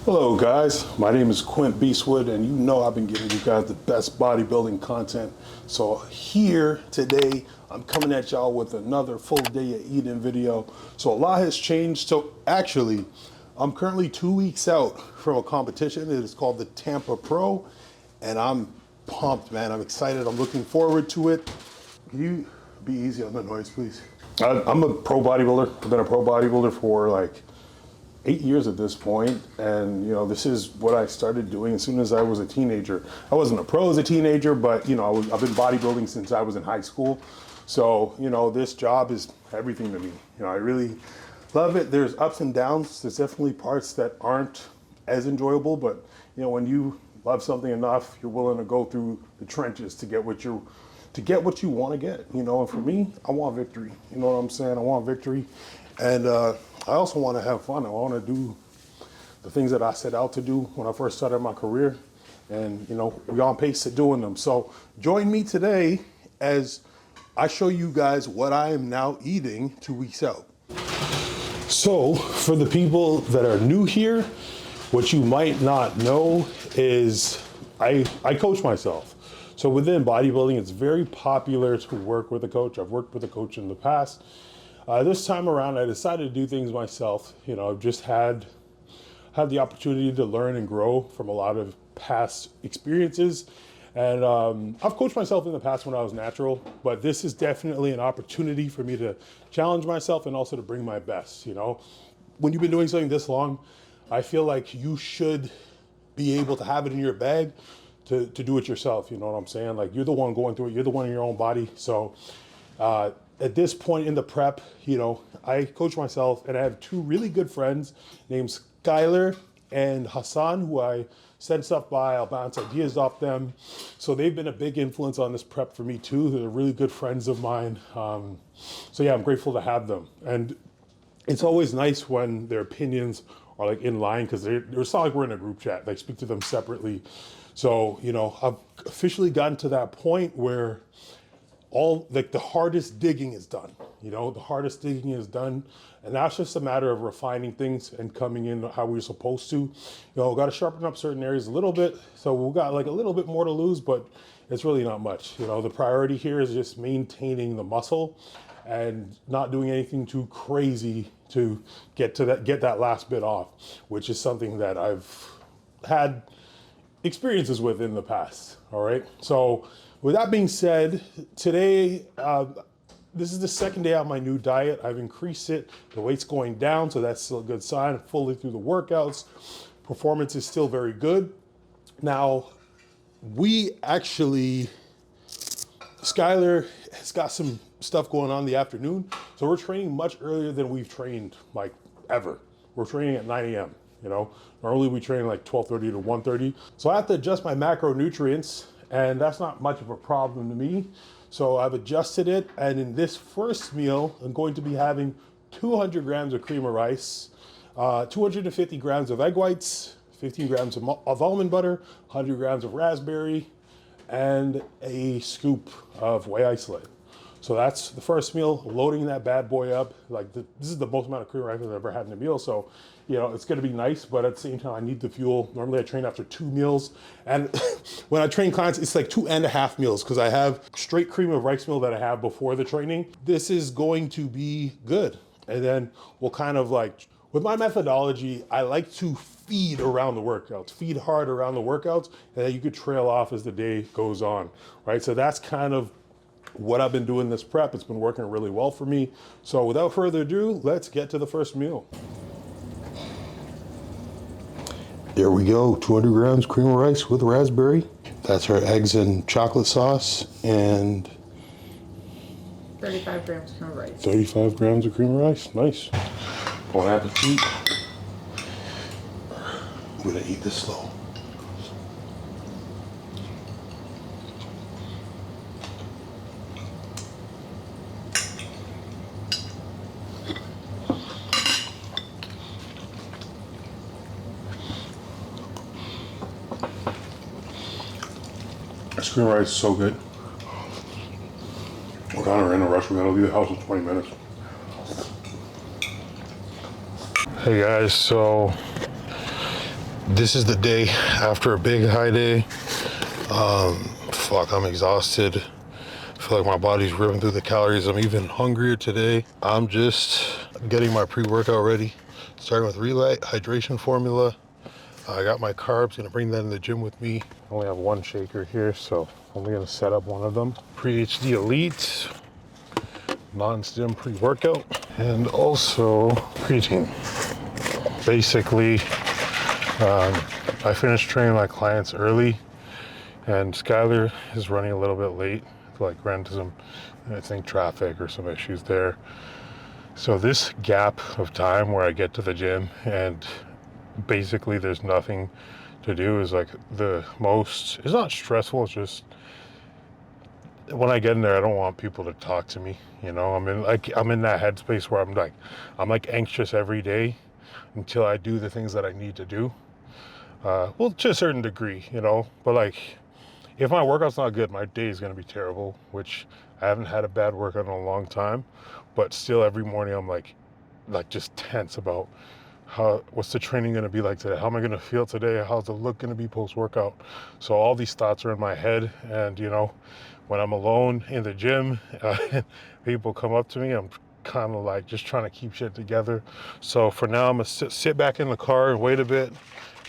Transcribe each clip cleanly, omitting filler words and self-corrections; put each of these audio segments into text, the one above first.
Hello guys, my name is Beastwood, and you know I've been giving you guys the best bodybuilding content. So here today, I'm coming at y'all with another full day of eating video. So a lot has changed. So actually, I'm currently 2 weeks out from a competition. It is called the Tampa Pro, and I'm pumped, man. I'm excited. I'm looking forward to it. Can you be easy on the noise, please? I'm a pro bodybuilder. I've been a pro bodybuilder for like 8 years at this point, and you know, this is what I started doing as soon as I was a teenager. I wasn't a pro as a teenager, but you know, I've been bodybuilding since I was in high school. So you know, this job is everything to me. You know, I really love it. There's ups and downs. There's definitely parts that aren't as enjoyable, but you know, when you love something enough, you're willing to go through the trenches to get what you want to get. You know, and for me, I want victory. You know what I'm saying? I want victory, and I also want to have fun. I want to do the things that I set out to do when I first started my career. And, you know, we're on pace to doing them. So join me today as I show you guys what I am now eating 2 weeks out. So for the people that are new here, what you might not know is I coach myself. So within bodybuilding, it's very popular to work with a coach. I've worked with a coach in the past. This time around, I decided to do things myself. You know, I've just had the opportunity to learn and grow from a lot of past experiences. And I've coached myself in the past when I was natural, but this is definitely an opportunity for me to challenge myself and also to bring my best. You know, when you've been doing something this long, I feel like you should be able to have it in your bag to do it yourself. You know what I'm saying? Like, you're the one going through it. You're the one in your own body. So, at this point in the prep, you know, I coach myself, and I have two really good friends named Skylar and Hassan, who I send stuff by. I'll bounce ideas off them. So they've been a big influence on this prep for me too. They're really good friends of mine. So yeah, I'm grateful to have them. And it's always nice when their opinions are like in line, because it's not like we're in a group chat. I speak to them separately. So, you know, I've officially gotten to that point where all like the hardest digging is done. You know, the hardest digging is done, and that's just a matter of refining things and coming in how we're supposed to. You know, got to sharpen up certain areas a little bit. So we've got like a little bit more to lose, but it's really not much. You know, the priority here is just maintaining the muscle and not doing anything too crazy to get that last bit off, which is something that I've had experiences with in the past. All right, so with that being said, today, this is the second day on my new diet. I've increased it. The weight's going down, so that's still a good sign. Fully through the workouts. Performance is still very good. Now, Skylar has got some stuff going on in the afternoon, so we're training much earlier than we've trained, like, ever. We're training at 9 a.m., you know? Normally we train like 12:30 to 1:30. So I have to adjust my macronutrients, and that's not much of a problem to me. So I've adjusted it, and in this first meal, I'm going to be having 200 grams of cream of rice, 250 grams of egg whites, 15 grams of almond butter, 100 grams of raspberry, and a scoop of whey isolate. So that's the first meal, loading that bad boy up. Like, this is the most amount of cream rice I've ever had in a meal. So, you know, it's gonna be nice, but at the same time, I need the fuel. Normally I train after 2 meals. And when I train clients, it's like 2.5 meals, because I have straight cream of rice meal that I have before the training. This is going to be good. And then we'll kind of like, with my methodology, I like to feed around the workouts, feed hard around the workouts, and then you could trail off as the day goes on, right? So that's kind of what I've been doing this prep. It's been working really well for me. So without further ado, let's get to the first meal. There we go, 200 grams cream of rice with raspberry. That's our eggs and chocolate sauce, and 35 grams of cream of rice. 35 grams of cream of rice, nice. Bon appetit. I'm gonna eat this slow. This cream of rice is so good. We're kind of in a rush. We're gonna leave the house in 20 minutes. Hey guys, so This is the day after a big high day. I'm exhausted. I feel like my body's ripping through the calories. I'm even hungrier today. I'm just getting my pre-workout ready. Starting with Relight hydration formula. I got my carbs, gonna bring that in the gym with me. I only have one shaker here, so I'm only gonna set up one of them. Pre-HD Elite, non-stim pre-workout, and also creatine. Basically, I finished training my clients early, and Skylar is running a little bit late. Like ran into some, I think, traffic or some issues there. So this gap of time where I get to the gym and basically there's nothing to do is like the most, it's not stressful, it's just when I get in there, I don't want people to talk to me. You know, I'm in that headspace where I'm like anxious every day until I do the things that I need to do. Well, to a certain degree, you know, but like if my workout's not good, my day is going to be terrible, which I haven't had a bad workout in a long time, but still every morning I'm like just tense about what's the training going to be like today? How am I going to feel today? How's the look going to be post-workout? So all these thoughts are in my head, and you know, when I'm alone in the gym, people come up to me, I'm kind of like just trying to keep shit together. So for now, I'm gonna sit back in the car and wait a bit,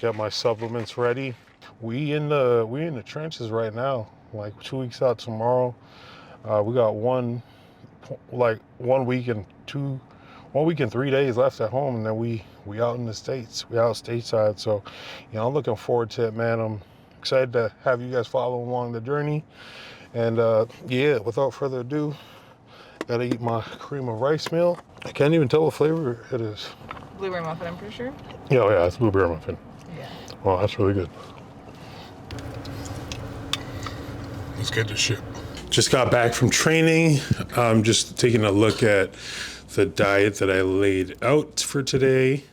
get my supplements ready. We in the trenches right now. Like 2 weeks out tomorrow, we got 1 week and 3 days left at home, and then we out in the States. We out stateside. So, you know, I'm looking forward to it, man. I'm excited to have you guys follow along the journey. And yeah, without further ado, gotta eat my cream of rice meal. I can't even tell what flavor it is. Blueberry muffin, I'm pretty sure. Yeah, it's blueberry muffin. Yeah. Wow, that's really good. Let's get this shit. Just got back from training. I'm just taking a look at the diet that I laid out for today,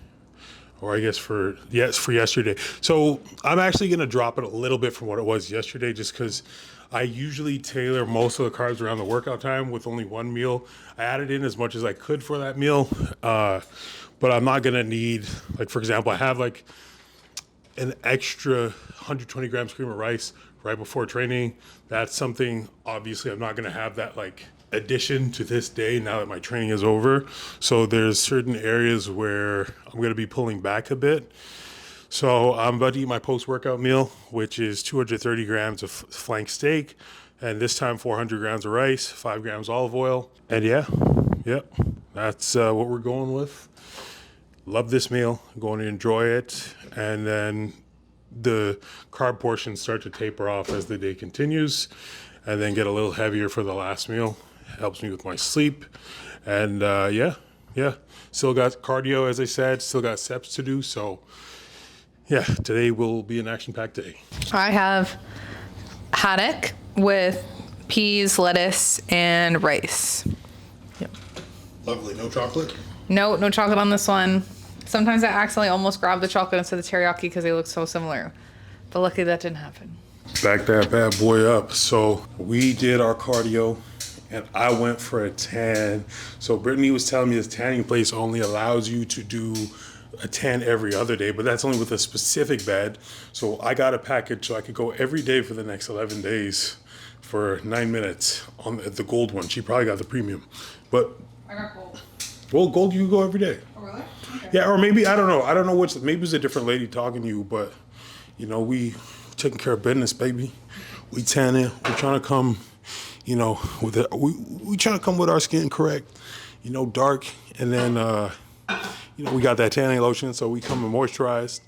or I guess for yesterday. So I'm actually gonna drop it a little bit from what it was yesterday, just because I usually tailor most of the carbs around the workout time with only one meal. I added in as much as I could for that meal, but I'm not gonna need, like for example, I have like an extra 120 grams cream of rice right before training. That's something, obviously I'm not gonna have that like addition to this day now that my training is over. So there's certain areas where I'm gonna be pulling back a bit. So I'm about to eat my post-workout meal, which is 230 grams of flank steak, and this time 400 grams of rice, 5 grams olive oil. And yeah, that's what we're going with. Love this meal, going to enjoy it. And then the carb portions start to taper off as the day continues, and then get a little heavier for the last meal. Helps me with my sleep. And yeah, still got cardio, as I said, still got steps to do. So yeah, today will be an action-packed day. I have haddock with peas, lettuce, and rice. Yep. Lovely. No chocolate? No chocolate on this one. Sometimes I accidentally almost grab the chocolate instead of teriyaki because they look so similar. But luckily that didn't happen. Back that bad boy up. So we did our cardio, and I went for a tan. So Brittany was telling me this tanning place only allows you to do a tan every other day, but that's only with a specific bed. So I got a package so I could go every day for the next 11 days for 9 minutes on the gold one. She probably got the premium, but I got gold. Well, gold you go every day. Oh, really? Okay. Yeah, or maybe, I don't know which, maybe it's a different lady talking to you, but you know, we taking care of business, baby. We tanning, we're trying to come, you know, with it. We trying to come with our skin correct, you know, dark, and then you know, we got that tanning lotion, so we come and moisturized.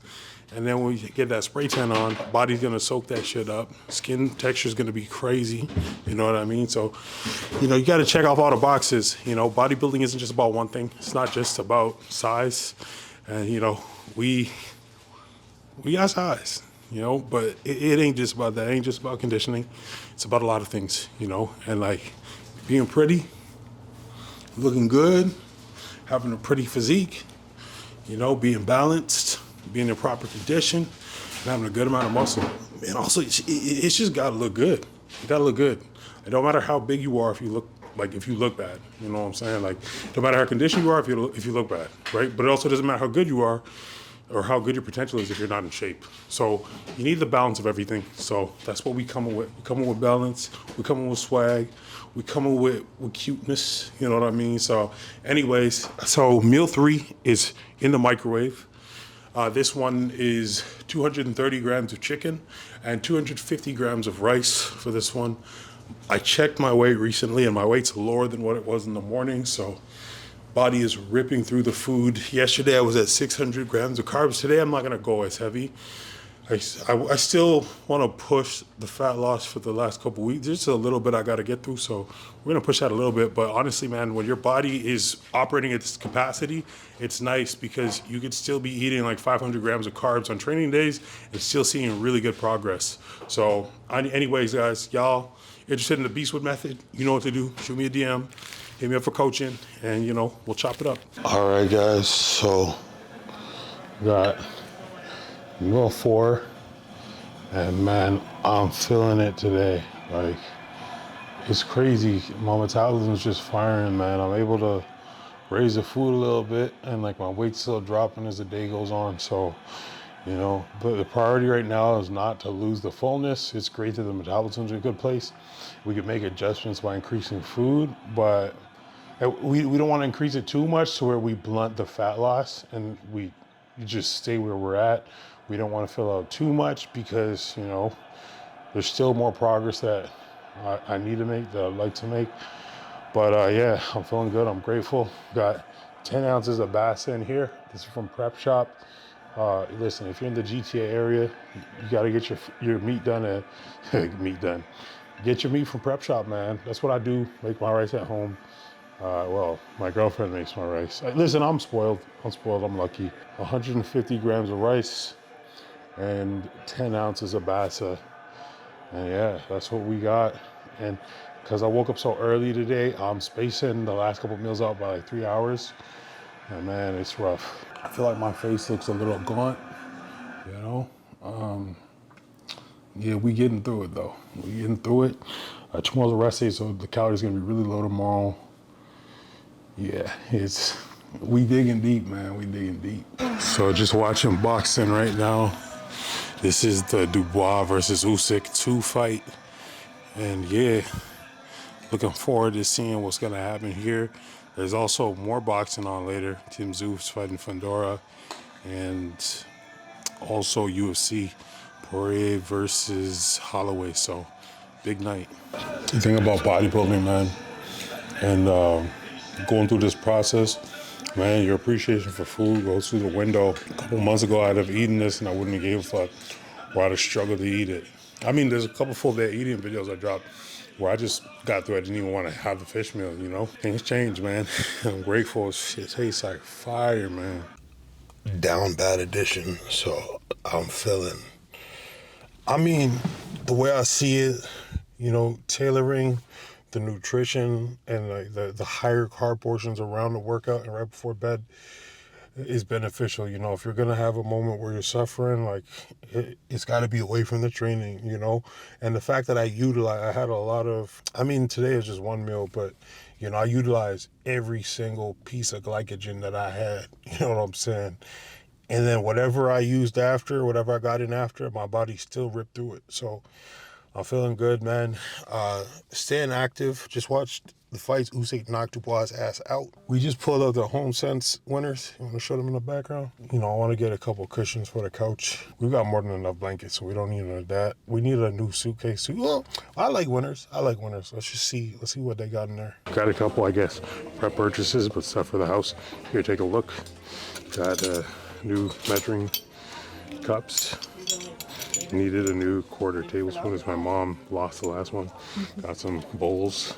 And then when we get that spray tan on, body's gonna soak that shit up. Skin texture's gonna be crazy, you know what I mean? So, you know, you gotta check off all the boxes. You know, bodybuilding isn't just about one thing. It's not just about size. And, you know, we got size, you know, but it ain't just about that. It ain't just about conditioning. It's about a lot of things, you know, and like being pretty, looking good, having a pretty physique, you know, being balanced, being in proper condition, and having a good amount of muscle. And also, it's just gotta look good. You gotta look good. It don't matter how big you are if you look bad. You know what I'm saying? Like, no matter how conditioned you are if you look bad, right? But it also doesn't matter how good you are or how good your potential is if you're not in shape. So you need the balance of everything. So that's what we come with. We come with balance. We come with swag. We come with cuteness. You know what I mean? So anyways, so meal 3 is in the microwave. This one is 230 grams of chicken and 250 grams of rice for this one. I checked my weight recently and my weight's lower than what it was in the morning. So body is ripping through the food. Yesterday I was at 600 grams of carbs. Today I'm not gonna go as heavy. I still want to push the fat loss for the last couple weeks. There's a little bit I got to get through, so we're gonna push that a little bit. But honestly, man, when your body is operating at this capacity, it's nice because you could still be eating like 500 grams of carbs on training days and still seeing really good progress. So, anyways, guys, y'all interested in the Beastwood method? You know what to do. Shoot me a DM, hit me up for coaching, and you know we'll chop it up. All right, guys. So got meal 4, and man, I'm feeling it today. Like, it's crazy. My metabolism's just firing, man. I'm able to raise the food a little bit, and like my weight's still dropping as the day goes on. So, you know, but the priority right now is not to lose the fullness. It's great that the metabolism's in a good place. We can make adjustments by increasing food, but we don't want to increase it too much to where we blunt the fat loss and we just stay where we're at. We don't want to fill out too much because, you know, there's still more progress that I need to make, that I'd like to make. But yeah, I'm feeling good. I'm grateful. Got 10 ounces of Bassa in here. This is from Prep Shop. Listen, if you're in the GTA area, you got to get your meat done. Get your meat from Prep Shop, man. That's what I do. Make my rice at home. Well, my girlfriend makes my rice. Listen, I'm spoiled. I'm lucky. 150 grams of rice and 10 ounces of Bassa. And yeah, that's what we got. And because I woke up so early today, I'm spacing the last couple meals out by like 3 hours. And man, it's rough. I feel like my face looks a little gaunt, you know? Yeah, we getting through it though. We getting through it. Tomorrow's a rest day, so the calories gonna be really low tomorrow. Yeah, we digging deep, man. We digging deep. So just watching boxing right now. This is the Dubois versus Usyk 2 fight. And yeah, looking forward to seeing what's gonna happen here. There's also more boxing on later. Tim Tszyu fighting Fedora. And also UFC, Poirier versus Holloway. So big night. The thing about bodybuilding, man, and going through this process, man, your appreciation for food goes through the window. A couple months ago, I'd have eaten this and I wouldn't have gave a fuck, or I'd have struggled to eat it. I mean, there's a couple full day eating videos I dropped where I just got through. I didn't even want to have the fish meal, you know? Things change, man. I'm grateful. Shit tastes like fire, man. Down bad edition, so I'm feeling. I mean, the way I see it, you know, tailoring the nutrition and like the higher carb portions around the workout and right before bed is beneficial. You know, if you're gonna have a moment where you're suffering, like it's got to be away from the training, you know. And the fact that I had a lot of, I mean, today is just one meal, but you know, I utilize every single piece of glycogen that I had. You know what I'm saying? And then whatever I used after, whatever I got in after, my body still ripped through it. So I'm feeling good, man. Staying active. Just watched the fights. Usyk knocked Dubois' ass out. We just pulled out the Home Sense winners. You want to show them in the background? You know, I want to get a couple cushions for the couch. We've got more than enough blankets, so we don't need that. We need a new suitcase too. Well, I like winners. Let's see what they got in there. Got a couple, I guess, prep purchases, but stuff for the house. Here, take a look. Got new measuring cups. Needed a new quarter tablespoon as my mom lost the last one. Got some bowls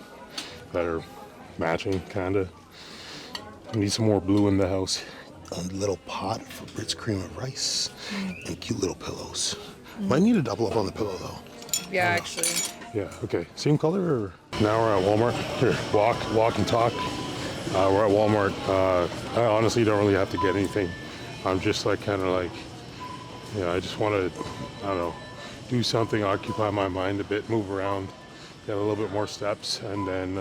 that are matching, kinda. Need some more blue in the house. A little pot for Brits cream of rice and cute little pillows. Might need to double up on the pillow though. Yeah, actually. Yeah, okay. Same color or? Now we're at Walmart. Here, walk and talk. We're at Walmart. I honestly don't really have to get anything. I'm just like kind of like, you know, I just want to, I don't know, do something, occupy my mind a bit, move around, get a little bit more steps, and then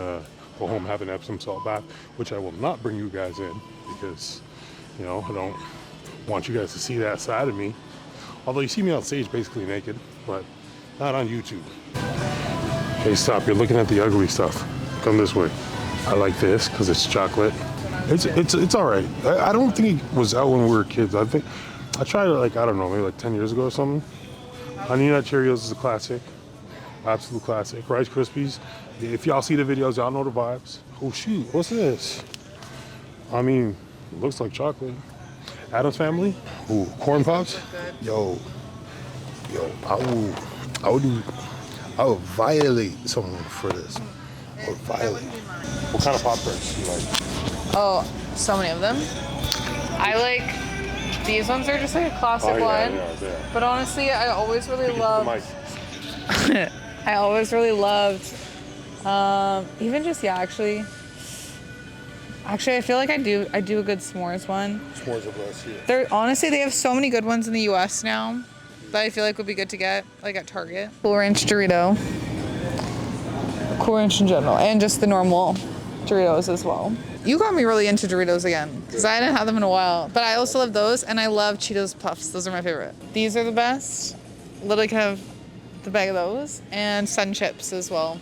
go home, have an Epsom salt bath, which I will not bring you guys in because, you know, I don't want you guys to see that side of me. Although you see me on stage basically naked, but not on YouTube. Hey, stop, you're looking at the ugly stuff. Come this way. I like this because it's chocolate. It's all right. I don't think it was out when we were kids. I think I tried it like, I don't know, maybe like 10 years ago or something. Honey Nut Cheerios is a classic. Absolute classic. Rice Krispies. If y'all see the videos, y'all know the vibes. Oh shoot, what's this? I mean, it looks like chocolate. Adam's Family. Ooh, corn pops. Yo, I would violate someone for this. I would violate. What kind of pop tarts do you like? Oh, so many of them. I like, these ones are just like a classic one. Yeah. But honestly, I always really loved, I always really loved, even just, yeah, actually, I feel like I do a good s'mores one. S'mores are blessed, yeah. Honestly, they have so many good ones in the US now that I feel like would be good to get, like at Target. Cool Ranch Dorito. Cool Ranch in general, and just the normal Doritos as well. You got me really into Doritos again, because I hadn't had them in a while. But I also love those, and I love Cheetos Puffs. Those are my favorite. These are the best. Literally can have the bag of those, and Sun Chips as well.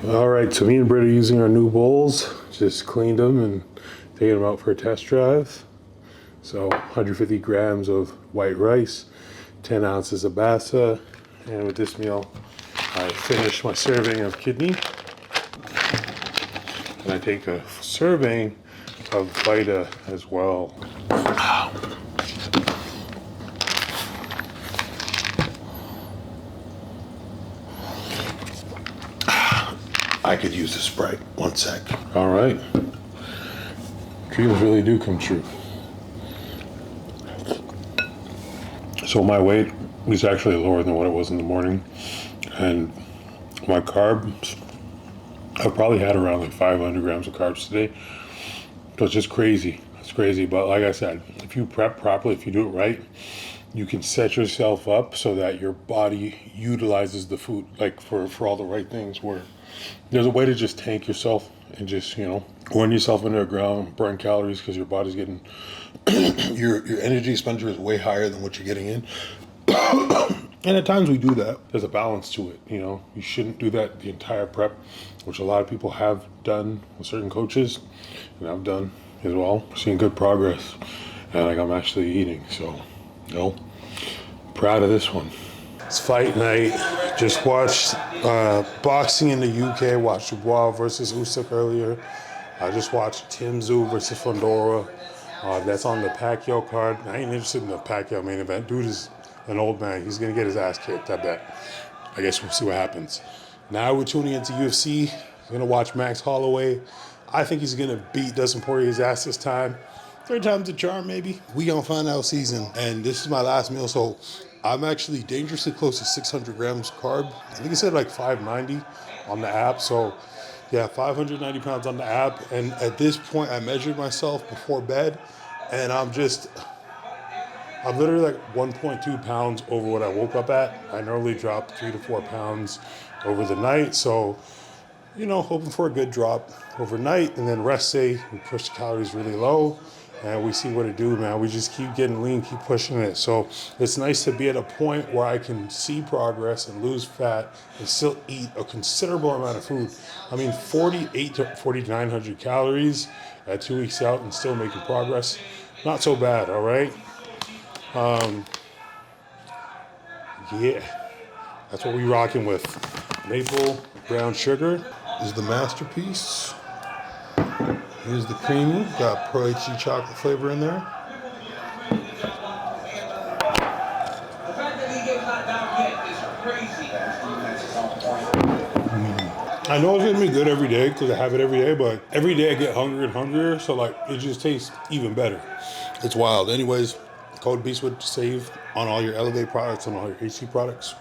All right, so me and Britt are using our new bowls. Just cleaned them and taking them out for a test drive. So 150 grams of white rice, 10 ounces of basa, and with this meal, I finished my serving of kidney. And I take a serving of Vita as well. I could use a Sprite. 1 sec. All right. Dreams really do come true. So my weight is actually lower than what it was in the morning. And my carbs, I've probably had around like 500 grams of carbs today. So it's just crazy. It's crazy. But like I said, if you prep properly, if you do it right, you can set yourself up so that your body utilizes the food like for all the right things, where there's a way to just tank yourself and just, run yourself into the ground, burn calories, because your body's getting, your energy expenditure is way higher than what you're getting in. And at times we do that. There's a balance to it, You shouldn't do that the entire prep, which a lot of people have done with certain coaches, and I've done as well. Seeing good progress, and like I'm actually eating, so, proud of this one. It's fight night. Just watched boxing in the UK. Watched Dubois versus Usyk earlier. I just watched Tim Tszyu versus Fondora. That's on the Pacquiao card. I ain't interested in the Pacquiao main event. Dude is an old man. He's gonna get his ass kicked, I bet. I guess we'll see what happens. Now we're tuning into UFC. We're gonna watch Max Holloway. I think he's gonna beat Dustin Poirier's ass this time. 3rd time's a charm, maybe. We gonna find out season. And this is my last meal, so I'm actually dangerously close to 600 grams carb. I think it said like 590 on the app. So yeah, 590 pounds on the app. And at this point, I measured myself before bed, and I'm literally like 1.2 pounds over what I woke up at. I normally drop 3 to 4 pounds over the night. So, hoping for a good drop overnight, and then rest day, we push the calories really low, and we see what it do, man. We just keep getting lean, keep pushing it. So it's nice to be at a point where I can see progress and lose fat and still eat a considerable amount of food. I mean, 48 to 4,900 calories at 2 weeks out and still making progress. Not so bad, all right? Yeah, that's what we rocking with. Maple brown sugar is the masterpiece. Here's the creamy, got Pro HG chocolate flavor in there. I know it's gonna be good every day because I have it every day, but every day I get hungrier and hungrier, so like it just tastes even better. It's wild. Anyways, code beastwood to save on all your Elevate products and all your HC products.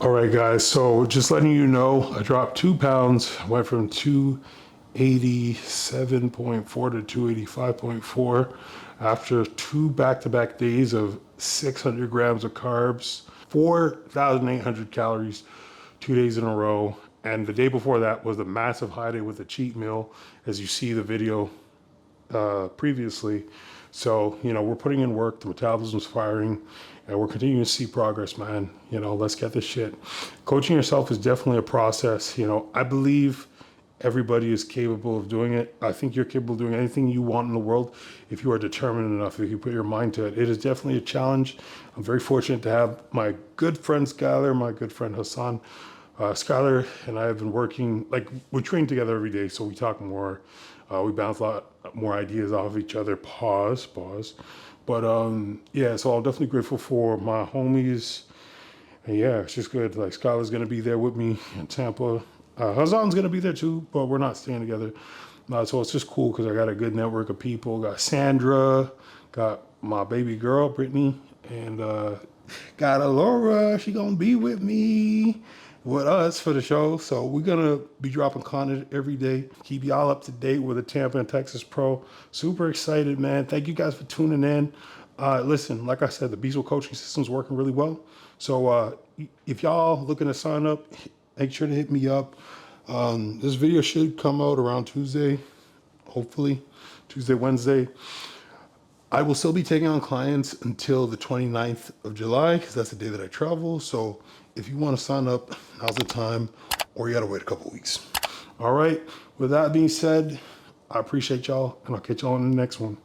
All right, guys, so just letting you know, I dropped 2 pounds, went from 287.4 to 285.4 after 2 back-to-back days of 600 grams of carbs, 4,800 calories, 2 days in a row, And the day before that was the massive high day with the cheat meal, as you see the video previously. So, you know, we're putting in work, the metabolism's firing, and we're continuing to see progress, man. You know, let's get this shit. Coaching yourself is definitely a process. You know, I believe everybody is capable of doing it. I think you're capable of doing anything you want in the world if you are determined enough, if you put your mind to it. It is definitely a challenge. I'm very fortunate to have my good friend Skylar, my good friend Hassan. Skylar and I have been working, like, we train together every day, so we talk more. We bounce a lot more ideas off of each other. Pause. But yeah, so I'm definitely grateful for my homies. And yeah, it's just good. Like, Skylar's gonna be there with me in Tampa. Hassan's gonna be there too, but we're not staying together. So it's just cool because I got a good network of people. Got Sandra, got my baby girl Brittany, and got Alora. She gonna be with me, with us for the show. So we're gonna be dropping content every day. Keep y'all up to date with the Tampa and Texas Pro. Super excited, man. Thank you guys for tuning in. Listen, like I said, the Beastwood coaching system is working really well. So if y'all looking to sign up, make sure to hit me up. This video should come out around Tuesday, hopefully Tuesday, Wednesday. I will still be taking on clients until the 29th of July because that's the day that I travel. So if you want to sign up, now's the time, or you got to wait a couple weeks. All right. With that being said, I appreciate y'all, and I'll catch y'all on the next one.